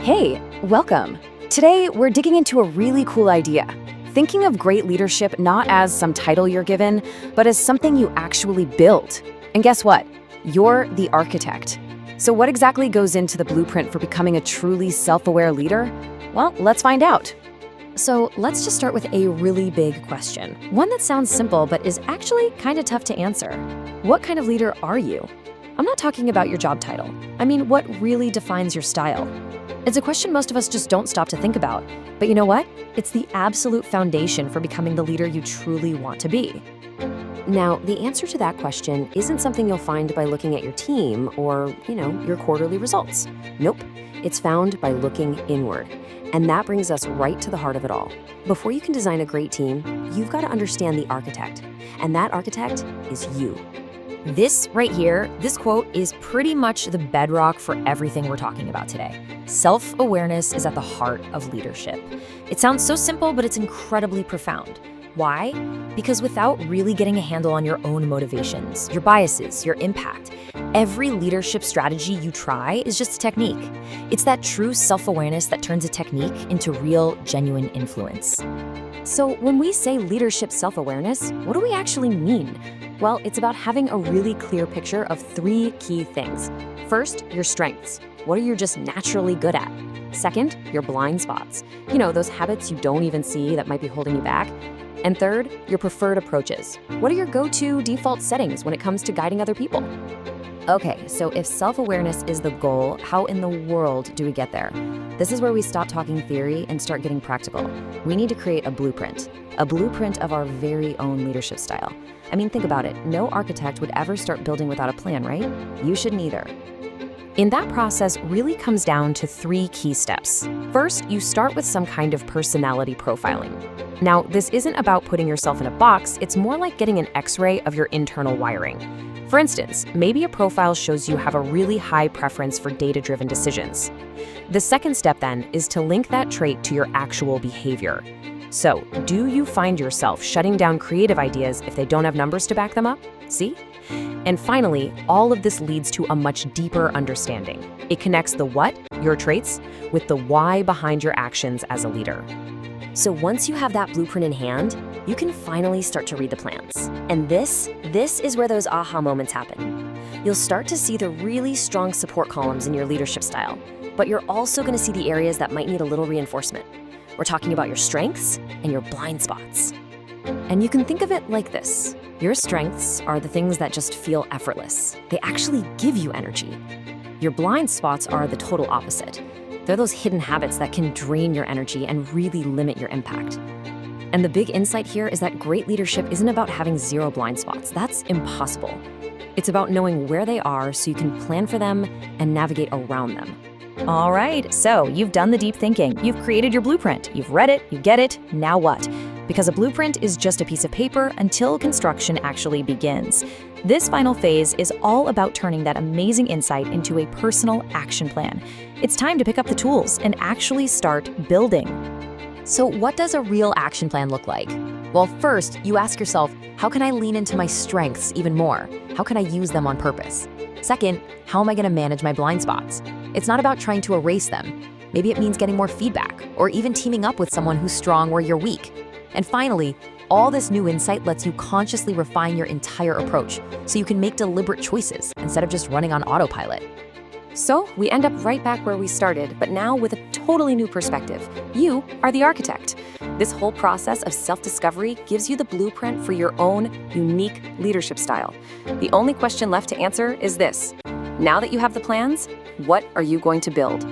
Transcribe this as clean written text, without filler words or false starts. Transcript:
Hey, welcome. Today, we're digging into a really cool idea. Thinking of great leadership not as some title you're given, but as something you actually build. And guess what? You're the architect. So what exactly goes into the blueprint for becoming a truly self-aware leader? Well, let's find out. So let's just start with a really big question. One that sounds simple, but is actually kind of tough to answer. What kind of leader are you? I'm not talking about your job title. I mean, what really defines your style? It's a question most of us just don't stop to think about. But you know what? It's the absolute foundation for becoming the leader you truly want to be. Now, the answer to that question isn't something you'll find by looking at your team or, your quarterly results. Nope. It's found by looking inward. And that brings us right to the heart of it all. Before you can design a great team, you've got to understand the architect. And that architect is you. This right here, this quote is pretty much the bedrock for everything we're talking about today. Self-awareness is at the heart of leadership. It sounds so simple, but it's incredibly profound. Why? Because without really getting a handle on your own motivations, your biases, your impact, every leadership strategy you try is just a technique. It's that true self-awareness that turns a technique into real, genuine influence. So when we say leadership self-awareness, what do we actually mean? Well, it's about having a really clear picture of three key things. First, your strengths. What are you just naturally good at? Second, your blind spots. Those habits you don't even see that might be holding you back. And third, your preferred approaches. What are your go-to default settings when it comes to guiding other people? Okay, so if self-awareness is the goal, how in the world do we get there? This is where we stop talking theory and start getting practical. We need to create a blueprint of our very own leadership style. I mean, think about it. No architect would ever start building without a plan, right? You shouldn't either. In that process really comes down to three key steps. First, you start with some kind of personality profiling. Now, this isn't about putting yourself in a box, it's more like getting an X-ray of your internal wiring. For instance, maybe a profile shows you have a really high preference for data-driven decisions. The second step then is to link that trait to your actual behavior. So, do you find yourself shutting down creative ideas if they don't have numbers to back them up? See? And finally, all of this leads to a much deeper understanding. It connects the what, your traits, with the why behind your actions as a leader. So once you have that blueprint in hand, you can finally start to read the plans. And this is where those aha moments happen. You'll start to see the really strong support columns in your leadership style, but you're also going to see the areas that might need a little reinforcement. We're talking about your strengths and your blind spots. And you can think of it like this. Your strengths are the things that just feel effortless. They actually give you energy. Your blind spots are the total opposite. They're those hidden habits that can drain your energy and really limit your impact. And the big insight here is that great leadership isn't about having zero blind spots. That's impossible. It's about knowing where they are so you can plan for them and navigate around them. All right, so you've done the deep thinking. You've created your blueprint. You've read it, you get it, now what? Because a blueprint is just a piece of paper until construction actually begins. This final phase is all about turning that amazing insight into a personal action plan. It's time to pick up the tools and actually start building. So what does a real action plan look like? Well, first, you ask yourself, how can I lean into my strengths even more? How can I use them on purpose? Second, how am I going to manage my blind spots? It's not about trying to erase them. Maybe it means getting more feedback or even teaming up with someone who's strong where you're weak. And finally, all this new insight lets you consciously refine your entire approach so you can make deliberate choices instead of just running on autopilot. So we end up right back where we started, but now with a totally new perspective. You are the architect. This whole process of self-discovery gives you the blueprint for your own unique leadership style. The only question left to answer is this. Now that you have the plans, what are you going to build?